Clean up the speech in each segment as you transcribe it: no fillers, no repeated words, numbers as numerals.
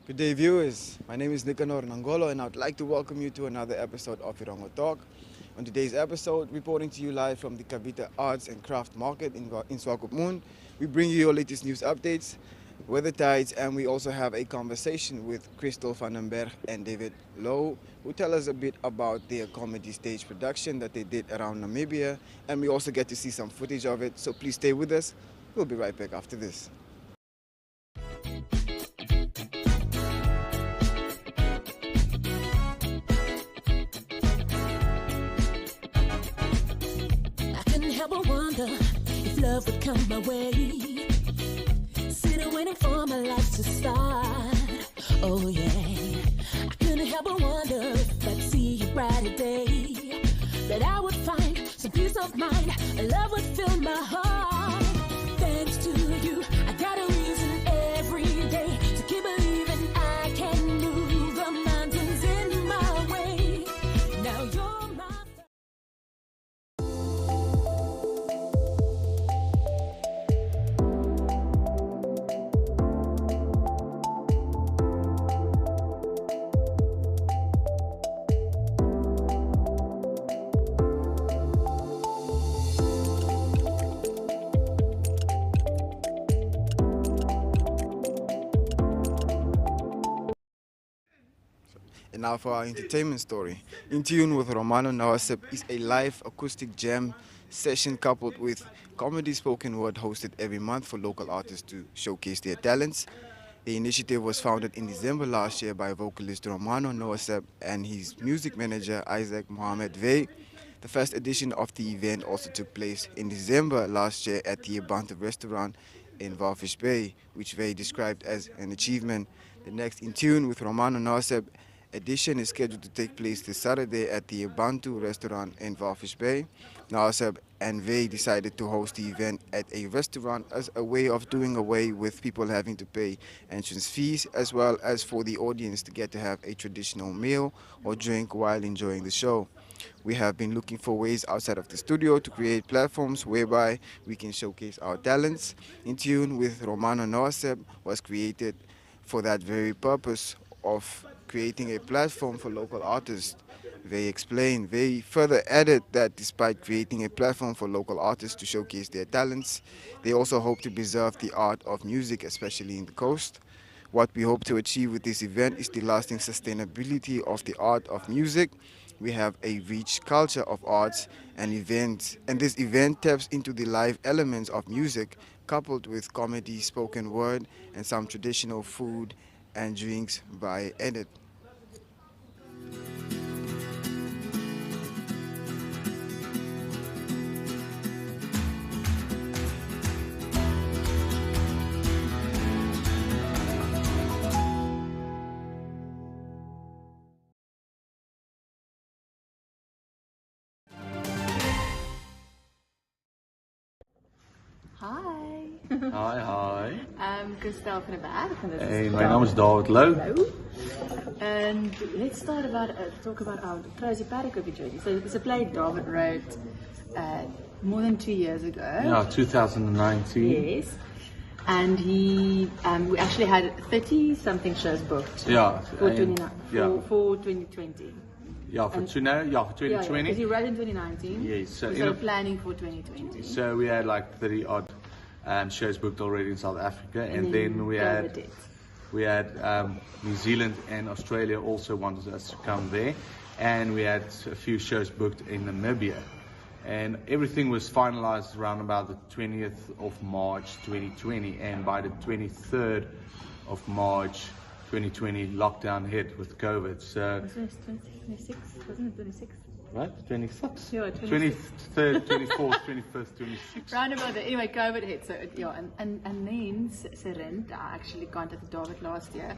Good day, viewers. My name is Nicanor Nangolo, and I'd like to welcome you to another episode of Erongo Talk. On today's episode, reporting to you live from the Kavita Arts and Craft Market in Swakopmund, we bring you your latest news updates, weather tides, and we also have a conversation with Christel van Bergh and David Louw, who tell us a bit about their comedy stage production that they did around Namibia, and we also get to see some footage of it, so please stay with us. We'll be right back after this. If love would come my way, sitting waiting for my life to start. Oh yeah, I couldn't help but wonder if I'd see a brighter day, that I would find some peace of mind, and love would fill my heart. Thanks to you, I got a reason every day to keep believing I can move the mountains in my way. Now you're my And now for our entertainment story. In Tune with Romano Nawasep is a live acoustic jam session coupled with comedy spoken word hosted every month for local artists to showcase their talents. The initiative was founded in December last year by vocalist Romano Nawasep and his music manager Isaac Mohamed Vey. The first edition of the event also took place in December last year at the Abantu restaurant in Walvis Bay, which Vey described as an achievement. The next In Tune with Romano Nawasep edition is scheduled to take place this Saturday at the Abantu restaurant in Walvis Bay. Nawasep and Vey decided to host the event at a restaurant as a way of doing away with people having to pay entrance fees, as well as for the audience to get to have a traditional meal or drink while enjoying the show. We have been looking for ways outside of the studio to create platforms whereby we can showcase our talents. In Tune with Romano Nawasep was created for that very purpose of creating a platform for local artists. They explained. They further added that despite creating a platform for local artists to showcase their talents, they also hope to preserve the art of music, especially in the coast. What we hope to achieve with this event is the lasting sustainability of the art of music. We have a rich culture of arts and events, and this event taps into the live elements of music, coupled with comedy, spoken word, and some traditional food and drinks by edit. Hi. Hi. Christel van Bergh. Hey, mijn naam is David Louw. And let's start talk about our Crazy Paddock journey. So it's a play David wrote more than 2 years ago. Yeah, 2019. Yes. And we actually had 30 something shows booked. Yeah. For 2020. Yeah, for 2020. Yeah, because you wrote in 2019. Yes. So we started planning for 2020. So we had like 30 odd shows booked already in South Africa, and then we had New Zealand and Australia also wanted us to come there, and we had a few shows booked in Namibia, and everything was finalized around about the 20th of March 2020, and by the 23rd of March 2020 lockdown hit with COVID. So 26, wasn't it 26? Right, 26? Yeah, 26. 23rd, 24th, 25th, 26th. Round about there. Anyway, COVID hit. So, yeah, and then Serent, I actually contacted David last year.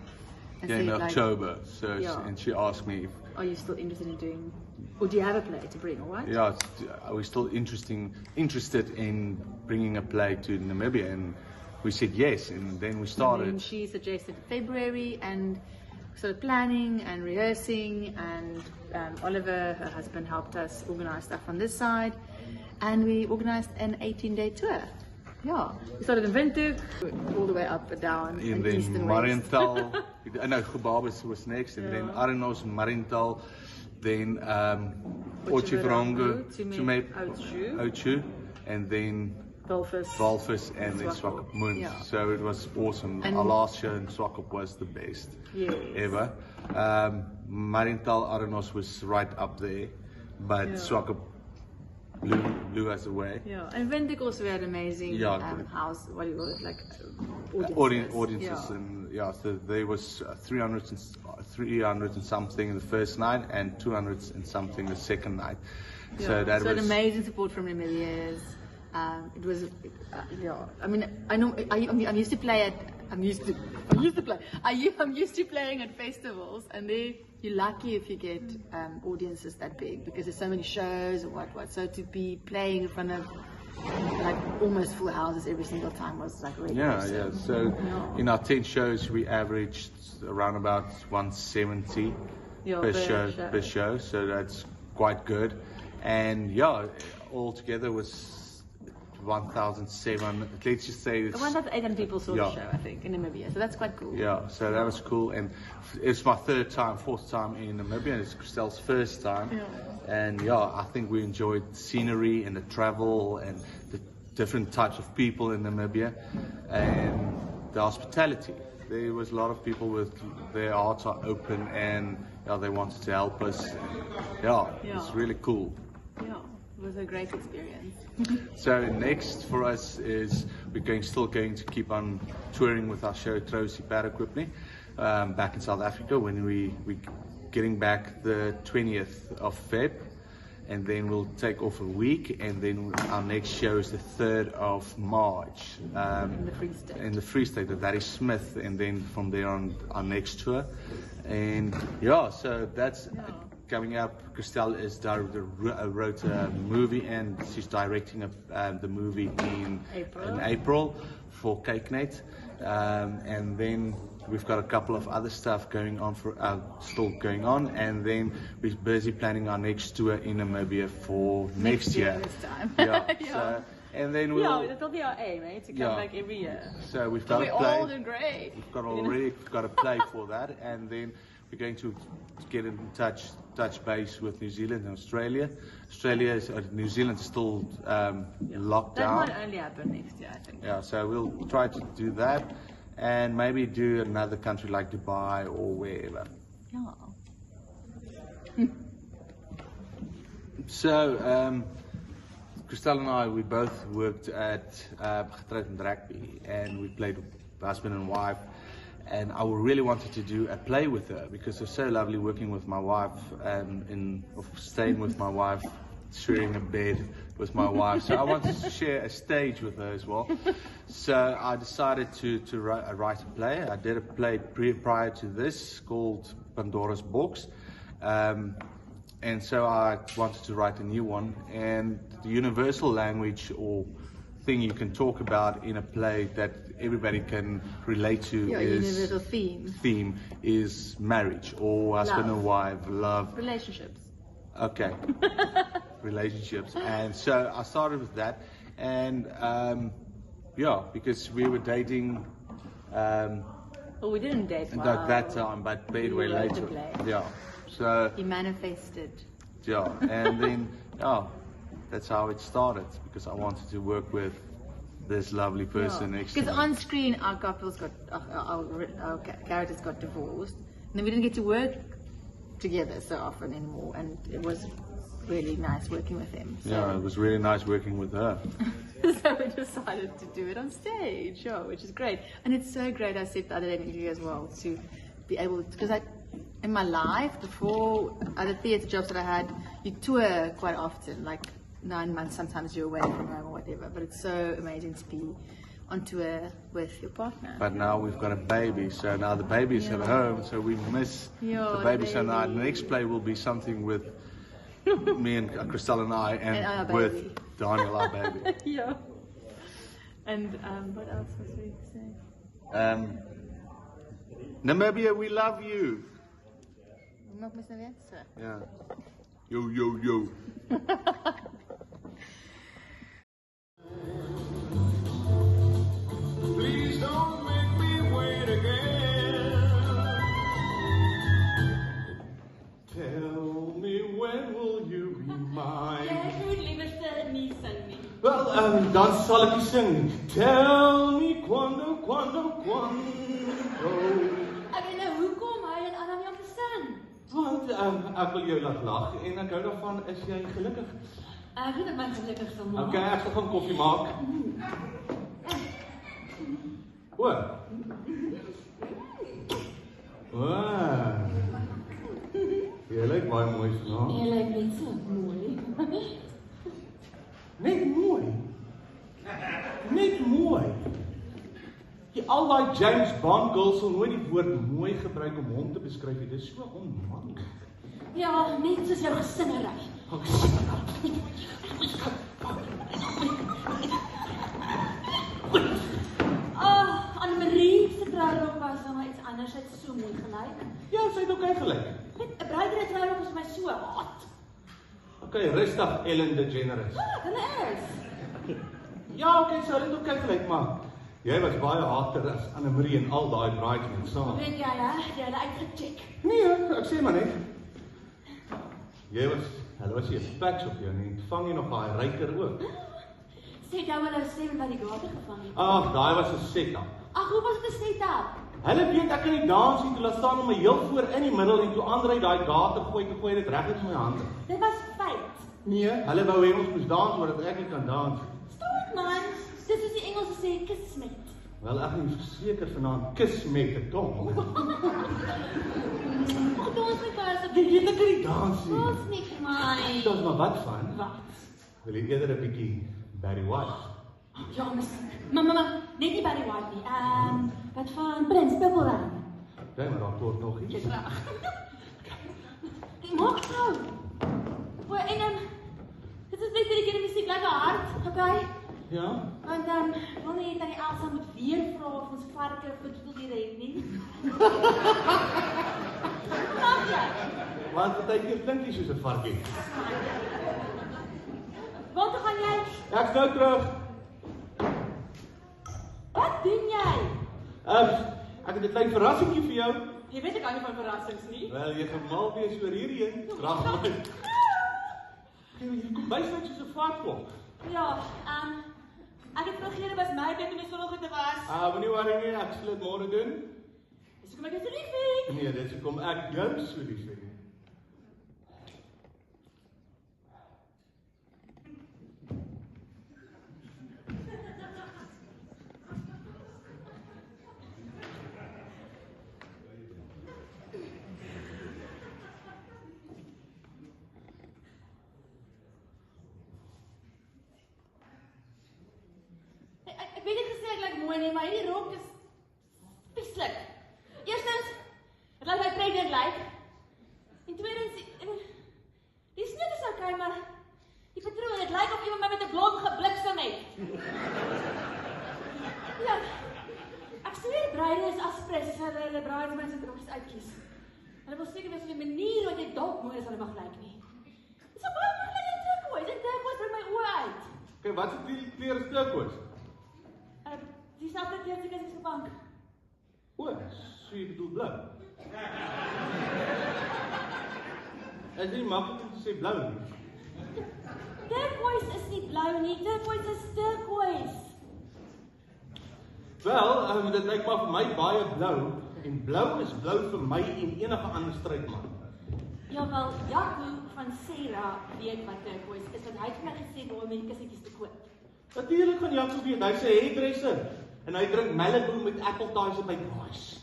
And Yeah, in said, October. Like, So, and she asked me if, are you still interested in doing, or do you have a play to bring, or what? yeah, are we still interested in bringing a play to Namibia? And we said yes, and then we started. And she suggested February, and started planning and rehearsing, and Oliver, her husband, helped us organize stuff on this side, and we organized an 18-day tour. Yeah, we started in Windhoek, all the way up and down, And and east then and west. Marienthal, no, Gebabes was next, and then Arenos, Marienthal, then Otjiwarongo, Tsumeb, Oudtshoorn, and then Walvis, and then Swakopmund. Yeah. So it was awesome. And our last show in Swakop was the best ever. Marienthal, Arenos was right up there, but Swakop blew us away. Yeah, and Windhoek also had amazing house, what do you call it, like audiences, and so there was 300 and something the first night and 200 and something the second night. So that was an amazing support from Namibians. It was, I mean, I'm used to play at, I'm used to playing at festivals, and you're lucky if you get audiences that big, because there's so many shows and what. So to be playing in front of like almost full houses every single time was like really awesome. So in our 10 shows we averaged around about 170 per show, so that's quite good. And all together was 1,700, let's just say it's 1,800 people saw the show, I think, in Namibia, so that's quite cool. Yeah, so that was cool, and it's my fourth time in Namibia, and it's Christel's first time. And I think we enjoyed the scenery and the travel and the different types of people in Namibia, and the hospitality. There was a lot of people with their hearts are open, and they wanted to help us. It's really cool. It was a great experience. So next for us is we're still going to keep on touring with our show Trosie Parakopni back in South Africa, when we getting back the 20th of Feb, and then we'll take off a week, and then our next show is the 3rd of March in the Free State at Daddy Smith, and then from there on our next tour. And so that's coming up. Christel wrote a movie, and she's directing the movie in April for CakeNet, and then we've got a couple of other stuff going on still going on, and then we're busy planning our next tour in Namibia for next year. This time. So, and then that'll be our aim, to come back every year. So we've got to play. Old and great. We've got to play for that, and then we're going to get in touch base with New Zealand and Australia. New Zealand is still locked down. That might only happen next year, I think. So we'll try to do that, and maybe do another country like Dubai or wherever. So Christel and I, we both worked at Getrouwd and Rugby, and we played husband and wife. And I really wanted to do a play with her, because it's so lovely working with my wife, and staying with my wife, sharing a bed with my wife. So I wanted to share a stage with her as well. So I decided to write a play. I did a play prior to this called Pandora's Box. And so I wanted to write a new one. And the universal language or thing you can talk about in a play that everybody can relate to universal theme is marriage, or husband and wife, love, relationships. Okay. Relationships. And so I started with that, and because we were dating well, we didn't date at that time, but way later. So he manifested. And then that's how it started, because I wanted to work with this lovely person next to me. Because on screen our characters got divorced, and then we didn't get to work together so often anymore, and it was really nice working with him. So. It was really nice working with her. So we decided to do it on stage, which is great. And it's so great, I said the other day in the interview as well, to be able to, because in my life, before other theatre jobs that I had, you tour quite often, like 9 months, sometimes you're away from home or whatever, but it's so amazing to be on tour with your partner. But now we've got a baby, so now the baby is at home, so we miss the baby. So now the next play will be something with me and Christel and I, and with Daniel, our baby. And what else was we saying? Namibia, we love you. Yo, yo, yo. Tell me when will you be mine? Jy moet liewer nie sing nie. Wel, dan sal ek sing. Tell me quando. Ek weet nou hoekom hy en Anna nie om te sing. Want ek wil jou laat lag en ek hou daarvan is jy gelukkig. Ek weet dat my gelukkig sal maak. Okay, ek sal gaan koffie maak. O. Jy lyk baie mooi vanaand. Jy lyk net so mooi. Net mooi. Net mooi. Al die James Bond girls sal nooit die woord mooi gebruik om hom te beskryf. Dit is so onmannelijk. Ja, net soos jou gesingery. Annemarie se trourok was nou iets anders. Sy het so mooi gelyk. Ja, sy het ook gelyk. Met 'n bruidere trourok is my so hot. Okay, rustig Ellen DeGeneres. Hulle is. Ja, okay, sy het ook gelyk, maar jy was baie harder as Annemarie en al daai bridesmaids saam. Weet jy hulle uitgecheck. Nee, ek sê maar net. Hulle was hier 'n patch op jou en vang jy nog daai ryker ook. Sê jy hulle stem by die gate gevang het? Ag, daai was 'n setup. Ag, hoe was dit 'n setup? Hulle weet ek kan nie dans nie, toe laat staan om my heel voor in die middel en toe Andre daai gate gooi dit reg uit my hande. Dit was feit. Nee, hulle wou hê ons moes dans sodat ek nie kan dans. Stop man. Dis soos die Engelse sê kismet. Wel, ek moet verseker vanaand kus met 'n tong. Ons moet pas op. Jy weet ek kan nie dans nie. Ons nie my. Dis maar wat van? Wat? Wil jy eerder 'n bietjie Barry White? Ja, mama, net nie Barry White nie. Wat van Prins Purple Rain? Dink maar daar kort nog iets. Dis reg. Die maak nou. En dit is net die musiek lekker hard, okay? Ja? Want wil nie dat die Elsa moet weer vra of ons varke voedsel hier het nie. Snap jy? Want partykeer klink jy soos 'n varkie. Waar toe gaan jy? Ek's nou terug. Wat doen jy? Ek het 'n klein verrassingkie vir jou. Jy weet ek hou nie van verrassings nie. Wel, jy gaan mal wees oor hierdie een. Drag my. Jy kom bys net soos 'n varkklok. Ja, ek het vergeet dit was my tyd om die vanoggend te was. Moenie worry nie, ek sal dit môre doen. Dis hoekom ek jou so lief het. Nee, dis hoekom ek jou so lief het. Ek weet nie gesê ek lyk mooi nie, maar hierdie rok is vieslik. Eerstens, dit laat my pregnant lyk. En tweedens, die sneed is okay, maar die patroon, dit lyk of iemand my met 'n blok gebliksem het. Ja, ek sweer bruide is aspres as hulle bridesmaids en krokies uitkies. Hulle wil seker wees van die manier wat jy dalk mooi is hulle mag lyk nie. Dis so baie maklik in turquoise, en turquoise bring my oë uit. Okay, wat is die kleur is turquoise? Dieselfde kleur seker as die bank. O, so jy bedoel blou. Is nie maklik om te sê blou nie. Turquoise is nie blou nie, turquoise is turquoise. Wel, dit lyk maar vir my baie blou. En blou is blou vir my en enige ander strydman. Ja, wel, Jaco van Sarah weet wat turquoise is, want hy het my gesê waar om die kussentjies te koop. Natuurlik gaan Jaco weet, hy's 'n hairdresser. En hy drink Malibu met apple ties in my boys.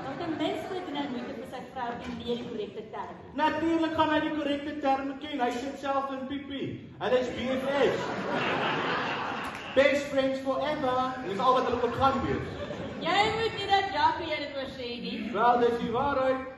Want ten minste doen hy moeite vir sy vrou en leer die korrekte term. Natuurlik gaan hy die korrekte terme ken. Hy sit self in pipi. Hulle is BFFs. Best friends forever. Dis al wat hulle ook gaan wees. Jy moet nie dat Jaco jy dit oor sê nie. Wel, dis die waarheid.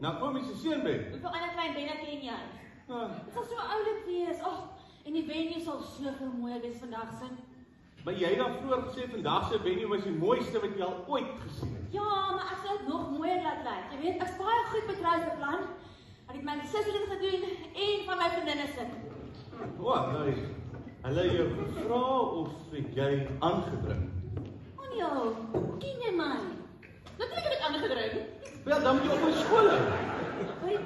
Nou kom jy se seun ben. Hoeveel ander klein benne ken jy? Het sal so oulik wees. En die venue sal so mooi wees vandag sin. Maar jy het dan vroeër gesê, vandag se venue was die mooiste wat jy al ooit gesien het. Ja, maar ek sal dit nog mooier laat lyk. Jy weet, ek's baie goed met trousbeplan. Ek het my sussie gedoen en van my vriendinne se. Nou, hulle jou gevra of jy aangedring. Nee, hoe ken jy my? Natuurlijk heb ik aangedring. Wel, dan moet jy op my skool hou. Hoi,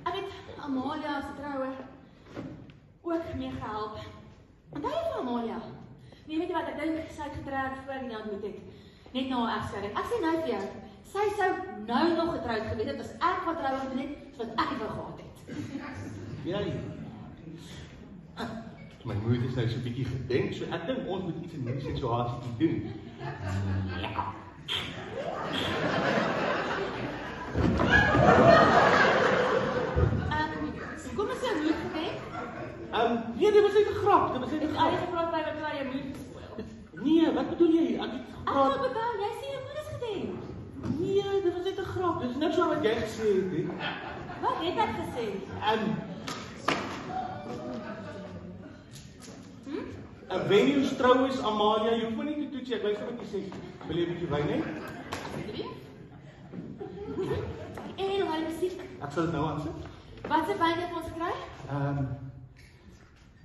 ek het Amalia se troue ook mee gehelp. En daar is Amalia. Nee, weet jy wat, ek dink sy het getrek voor die ontmoet het. Net na haar egskeiding. Ek sê nou vir jou, sy sou nou nog getroud gewees het as ek wat trou gedoen het, soos wat ek het wou gehad het. My moeder is nou so 'n bietjie gedenk, so ek dink ons moet iets in hierdie situasie doen. Ja. Kom eens jou moed gedenk? Nee, dit was net 'n grap. Dit was net 'n Het grap. jy gepraat by wat jy moed gespoil? Nee, wat bedoel jy? Ek het Ek gepraat. sal bepaal, jy sê jou moed is gedenk. Nee, dit was net 'n grap. Dis niks so wat jy gesê het nie. Wat het ek gesê? 'n Venue trou is Amalia, jy hoef my nie te toets nie. Ek luister wat jy sê. Wil jy 'n bietjie wyn hê? En hoe musiek. Ek sal dit nou aansit. Wat se wyn het ons gekry?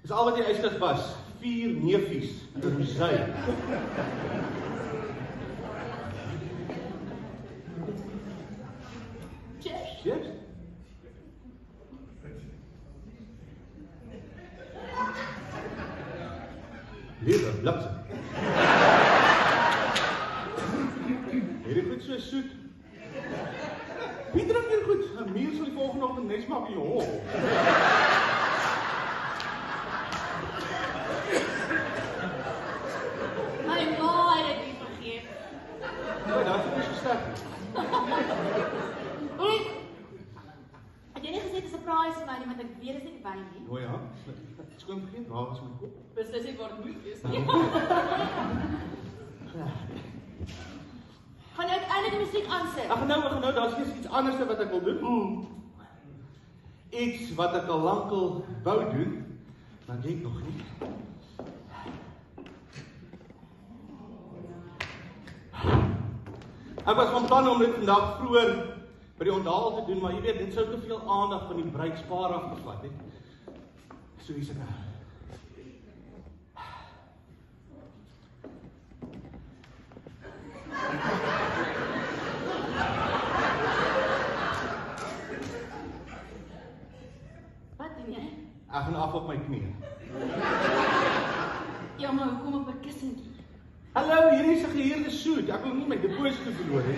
Dis al wat jy eistig was. 4 neefies in rosé. Cheers. Cheers. Liewe bliksem. Hierdie goed so soet. Wie drink hier goed? 'n Muur sal die volgende oggend nes maak in jou hol. My ma het dit nie vergeet. Nee, daar is nie so sterk nie. Oei. Het jy nie gesê dit is 'n surprise vir my nie, want ek weet dit is nie wyn nie. O ja. Skoon vergeet, waar is my kop? Beslis ek word moed wees nie. Gaan jy uiteindelik die musiek aansit? Ag nou, daar's net iets anders wat ek wil doen. Iets wat ek al lankal wou doen, maar net nog nie. Ek was van plan om dit vandag vroeër by die onthaal te doen, maar jy weet, dit sou te veel aandag van die bruidspaar afgevat het. So hier's ek nou. Wat doen jy? Ek gaan af op my knieë. Ja, maar kom op 'n kussentjie. Hallo, hier is 'n gehuurde soet. Ek wil nie my deposito verloor nie.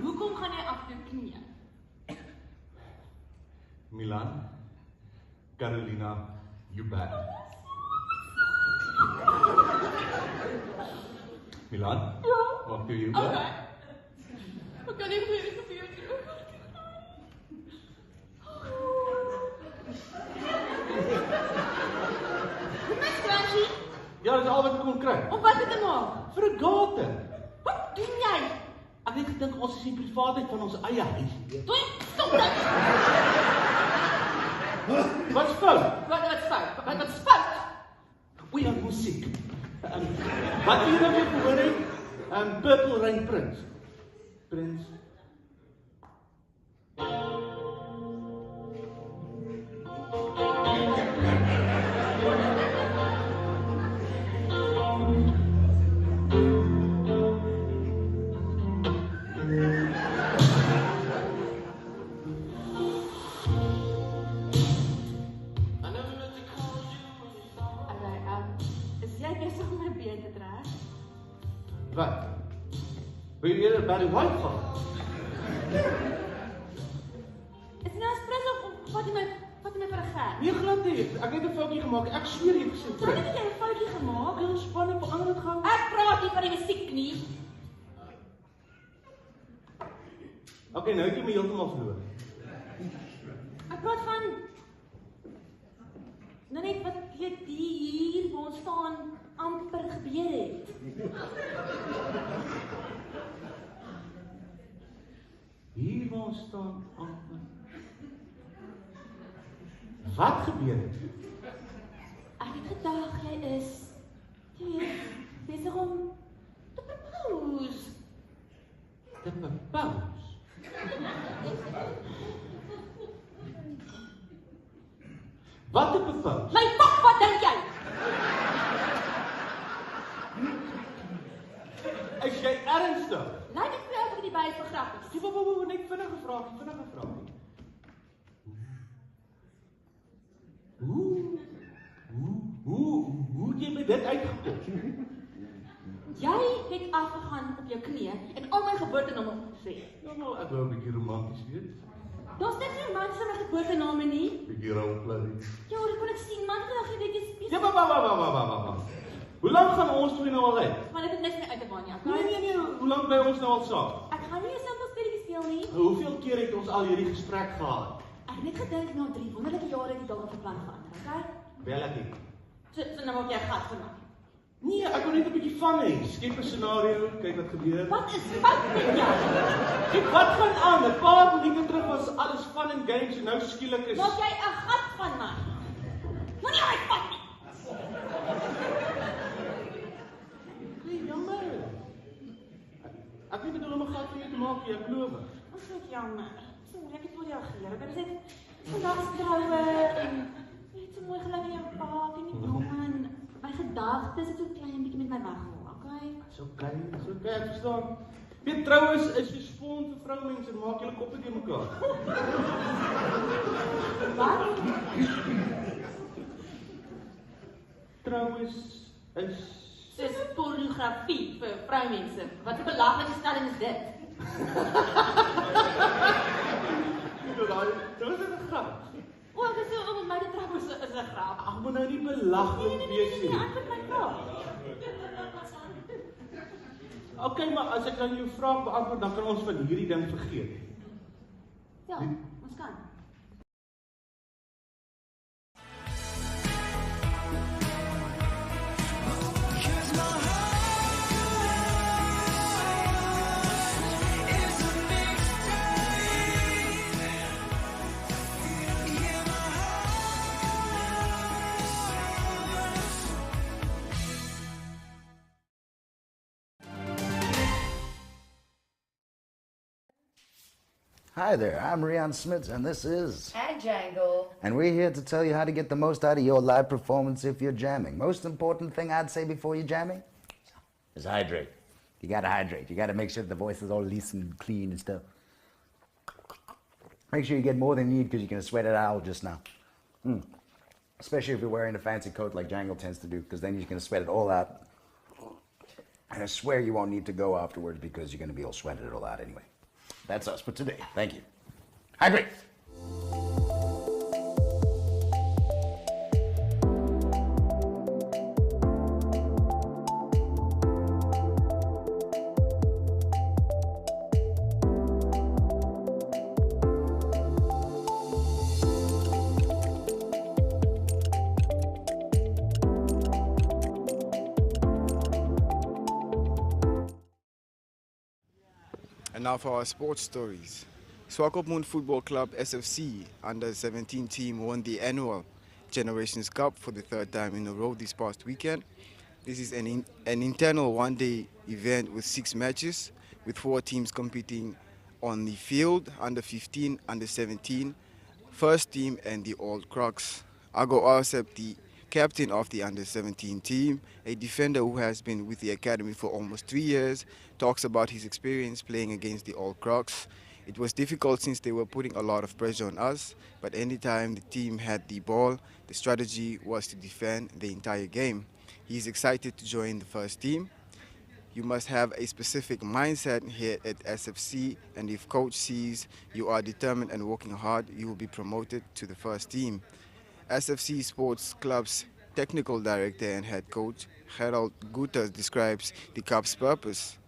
Hoekom gaan jy af jou knieë? Milan, Carolina, you back. Milan? Ja. Wat doe jy back? Okay. Wat kan ek weer gebeur? Ja, dis al wat ek kon kry. Om wat te maak? Vir 'n gate. Wat doen jy? Ek het gedink ons is die privaatheid van ons eie huis. Toe, stop dit. Wat's fout? Wat fout? Wat fout? O ja, musiek. Wat jy nou weer gehoor het? Purple Rain Prince. Prince. Wat? Wil jy eerder Barry White gaan? Is dit nou 'n sprint of wat jy my vir 'n gek? Nee, glad nie. Ek het 'n foutjie gemaak. Ek sweer jy gesê Hoe het jy 'n foutjie gemaak? Dis spanning verander dit gou. Ek praat nie van die musiek nie. Okay, nou het jy my heeltemal verloor. Ek praat van nou net wat jy hier waar ons staan amper gebeur het. Hier waar ons staan amper. Wat gebeur het? Ek het gedag jy is besig om te propose. Te propose? Wat te propose? My pap, wat dink jy? Is jy ernstig? Lyk dit vir jou of ek die Bybel grap is? Net vinnige vraag. Hoe het jy met dit uitgekom? Jy het afgegaan op jou knieë en al my geboortename opgesê. Ja, maar ek wou 'n bietjie romanties weet. Daar's niks romanties aan my geboortename nie. Bietjie roleplay. Ja, dit kon ek sien, man, gedag jy weet jy's Ja, maar. Hoe lank gaan ons twee nou al uit? Maar dit het niks meer uit te baan, ja. Nee, hoe lank bly ons nou al saam? Ek gaan nie 'n simpel speletjie speel nie. Hoeveel keer het ons al hierdie gesprek gehad? Ek het net gedink na 3 wonderlike jare het jy dalk van plan verander, okay? Bel ek nie. So nou maak jy 'n gat vir my. Nee, ek wil net 'n bietjie van hê. Skep 'n scenario, kyk wat gebeur. Wat is fout met jou? Kyk, wat gaan aan? 'n Paar minute terug was alles fun and games en nou skielik is Maak jy 'n gat van my? Moenie uitvat nie. Nee, jammer. Ek het nie bedoel om 'n gat van jou te maak nie, ek glo my. Wat is jammer? Sorry, ek het wel reageer. Ek het gesê vandag is troue en net so mooi gelyk in jou pa en die blomme en my gedagtes het so klein bietjie met my weggehaal, okay? Dis okay, ek verstaan. Weet troues is so spons vir vroumense, maak julle koppe teen mekaar. Wat? Troues is Dis pornografie vir vroumense. Wat 'n belaglike stelling is dit? Dit was 'n grap. O, ek is so om my te trap is 'n grap. Ag, moet nou nie belaglik wees nie. Antwoord my vraag. Okay, maar as ek dan jou vraag beantwoord, dan kan ons van hierdie ding vergeet. Ja, ons kan. Hi there, I'm Rian Smits, and this is... And Jangle. And we're here to tell you how to get the most out of your live performance if you're jamming. Most important thing I'd say before you're jamming is hydrate. You gotta hydrate. You gotta make sure the voice is all loose and clean and stuff. Make sure you get more than you need because you're gonna sweat it out just now. Especially if you're wearing a fancy coat like Jangle tends to do, because then you're gonna sweat it all out. And I swear you won't need to go afterwards because you're gonna be all sweated it all out anyway. That's us for today. Thank you. Hydrate! And now for our sports stories. Swakopmund Football Club SFC under 17 team won the annual Generations Cup for the third time in a row this past weekend. This is an internal one-day event with 6 matches, with 4 teams competing on the field: under 15, under 17, first team, and the Old Crocs. Ago Arsep, the captain of the under 17 team, a defender who has been with the academy for almost 3 years, talks about his experience playing against the Old Crocs. It was difficult since they were putting a lot of pressure on us, but anytime the team had the ball, the strategy was to defend the entire game. He's excited to join the first team. You must have a specific mindset here at SFC, and if coach sees you are determined and working hard, you will be promoted to the first team. SFC Sports Club's technical director and head coach, Gerald Guter, describes the Cup's purpose.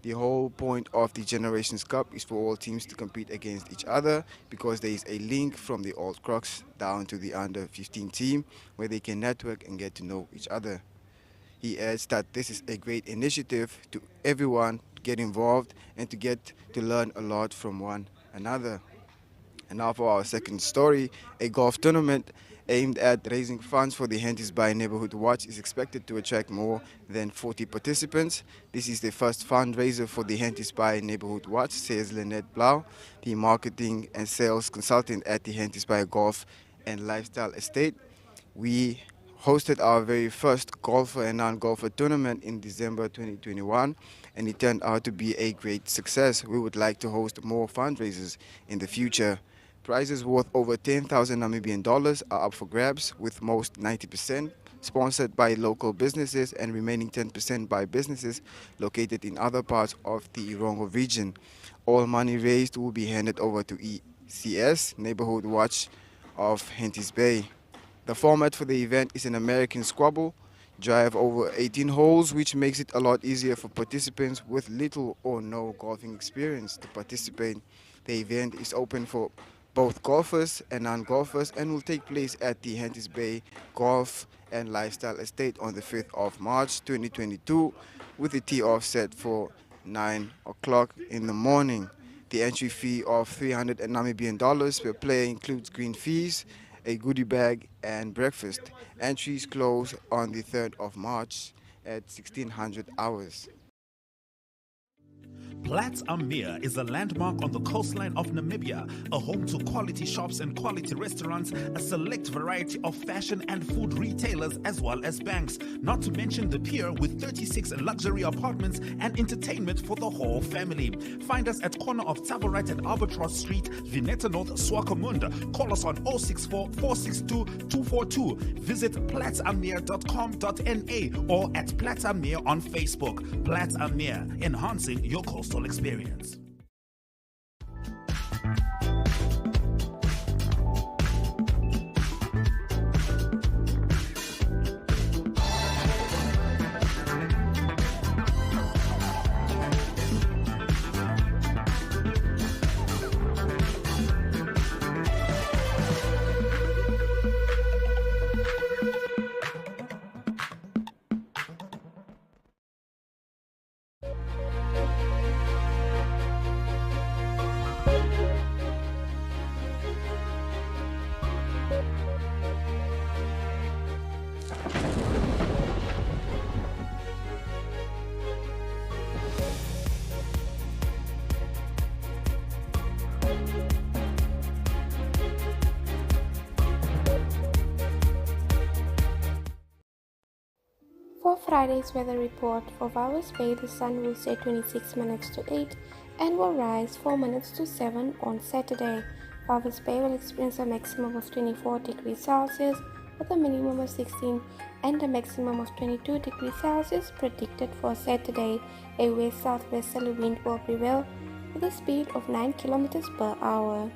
The whole point of the Generations Cup is for all teams to compete against each other because there is a link from the Old Crocs down to the under 15 team where they can network and get to know each other. He adds that this is a great initiative to everyone to get involved and to get to learn a lot from one another. And now for our second story, a golf tournament aimed at raising funds for the Henties Bay Neighborhood Watch is expected to attract more than 40 participants. This is the first fundraiser for the Henties Bay Neighborhood Watch, says Lynette Blau, the marketing and sales consultant at the Henties Bay Golf and Lifestyle Estate. We hosted our very first golfer and non-golfer tournament in December 2021, and it turned out to be a great success. We would like to host more fundraisers in the future. Prizes worth over 10,000 Namibian dollars are up for grabs, with most 90% sponsored by local businesses and remaining 10% by businesses located in other parts of the Erongo region. All money raised will be handed over to ECS, Neighborhood Watch of Henties Bay. The format for the event is an American squabble drive over 18 holes, which makes it a lot easier for participants with little or no golfing experience to participate. The event is open for both golfers and non-golfers and will take place at the Henties Bay Golf and Lifestyle Estate on the 5th of March 2022, with the tee-off set for 9 o'clock in the morning. The entry fee of $300 Namibian per player includes green fees, a goodie bag and breakfast. Entries close on the 3rd of March at 1600 hours. Platz am Meer is a landmark on the coastline of Namibia, a home to quality shops and quality restaurants, a select variety of fashion and food retailers, as well as banks, not to mention the pier with 36 luxury apartments and entertainment for the whole family. Find us at corner of Tabaret and Albatross Street, Vineta North, Swakopmund. Call us on 064 462 242. Visit platzammeer.com.na or at Platz am Meer on Facebook. Platz am Meer, enhancing your coastal experience. For Friday's weather report, for Walvis Bay the sun will set 26 minutes to 8 and will rise 4 minutes to 7 on Saturday. Walvis Bay will experience a maximum of 24 degrees Celsius with a minimum of 16 and a maximum of 22 degrees Celsius predicted for Saturday. A west-southwesterly wind will prevail with a speed of 9 kilometers per hour.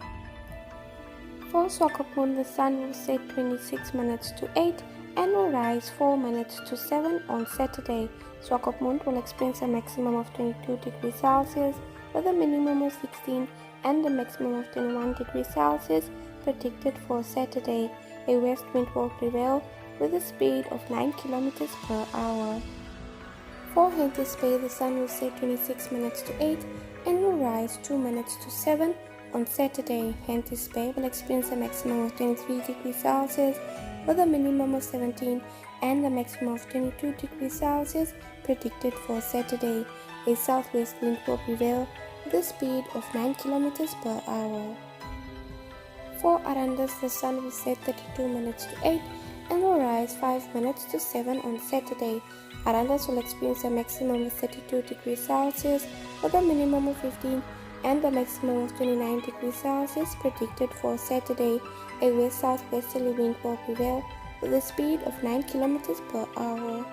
For Swakopmund, the sun will set 26 minutes to 8 and will rise 4 minutes to 7 on Saturday. Swakopmund will experience a maximum of 22 degrees Celsius with a minimum of 16 and a maximum of 21 degrees Celsius predicted for Saturday. A west wind will prevail with a speed of 9 kilometers per hour. For Henties Bay, the sun will set 26 minutes to 8 and will rise 2 minutes to 7 on Saturday. Henties Bay will experience a maximum of 23 degrees Celsius with a minimum of 17 and a maximum of 22 degrees Celsius predicted for Saturday. A southwest wind will prevail with a speed of 9 kilometers per hour. For Arandas, the sun will set 32 minutes to 8 and will rise 5 minutes to 7 on Saturday. Arandas will experience a maximum of 32 degrees Celsius with a minimum of 15 and a maximum of 29 degrees Celsius predicted for Saturday. A west-southwesterly wind will prevail with a speed of 9 kilometers per hour.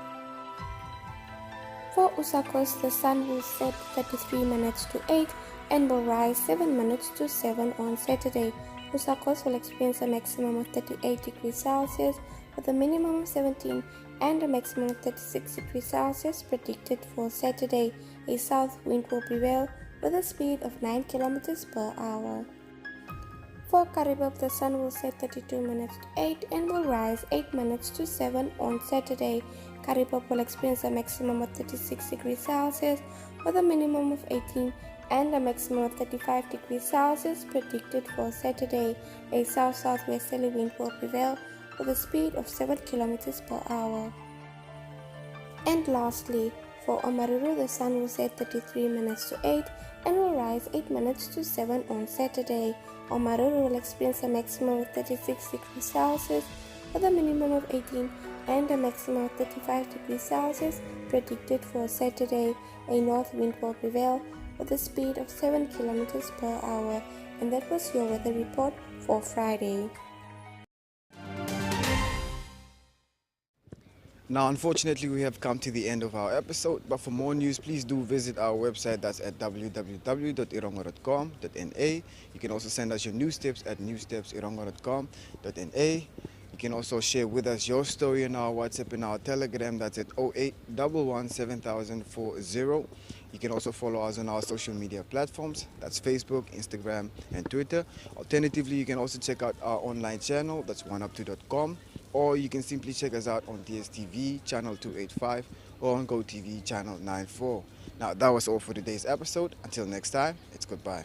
For Usakos, the sun will set 33 minutes to 8 and will rise 7 minutes to 7 on Saturday. Usakos will experience a maximum of 38 degrees Celsius with a minimum of 17 and a maximum of 36 degrees Celsius predicted for Saturday. A south wind will prevail with a speed of 9 kilometers per hour. For Karibab, the sun will set 32 minutes to 8 and will rise 8 minutes to 7 on Saturday. Karibab will experience a maximum of 36 degrees Celsius with a minimum of 18 and a maximum of 35 degrees Celsius predicted for Saturday. A south-southwesterly wind will prevail with a speed of 7 kilometers per hour. And lastly, for Omaruru, the sun will set 33 minutes to 8 and will rise 8 minutes to 7 on Saturday. Omaruru will experience a maximum of 36 degrees Celsius with a minimum of 18 and a maximum of 35 degrees Celsius predicted for Saturday. A north wind will prevail with a speed of 7 kilometers per hour. And that was your weather report for Friday. Now, unfortunately, we have come to the end of our episode, but for more news, please do visit our website. That's at www.erongo.com.na. You can also send us your news tips at newstipserongo.com.na. You can also share with us your story in our WhatsApp and our Telegram. That's at 08117040. You can also follow us on our social media platforms. That's Facebook, Instagram, and Twitter. Alternatively, you can also check out our online channel. That's oneup2.com. Or you can simply check us out on DSTV channel 285 or on GoTV channel 94. Now, that was all for today's episode. Until next time, it's goodbye.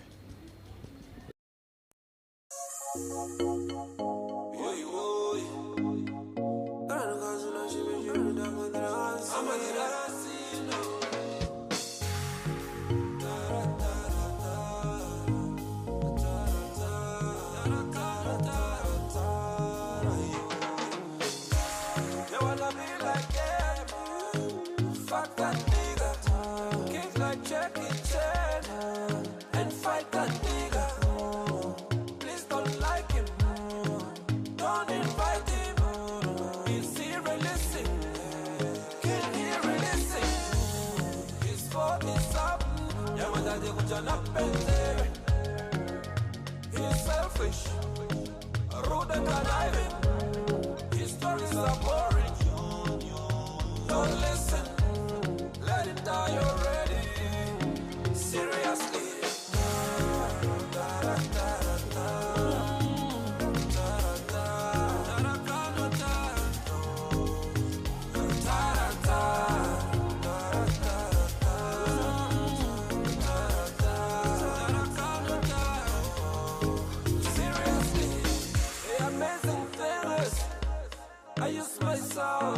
He's selfish, rude and conniving. His stories are boring. Don't listen, let it die already. Seriously. I use my soul,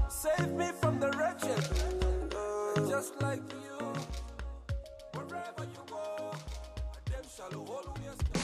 save me from the wretched, just like you. Wherever you go, them shall always.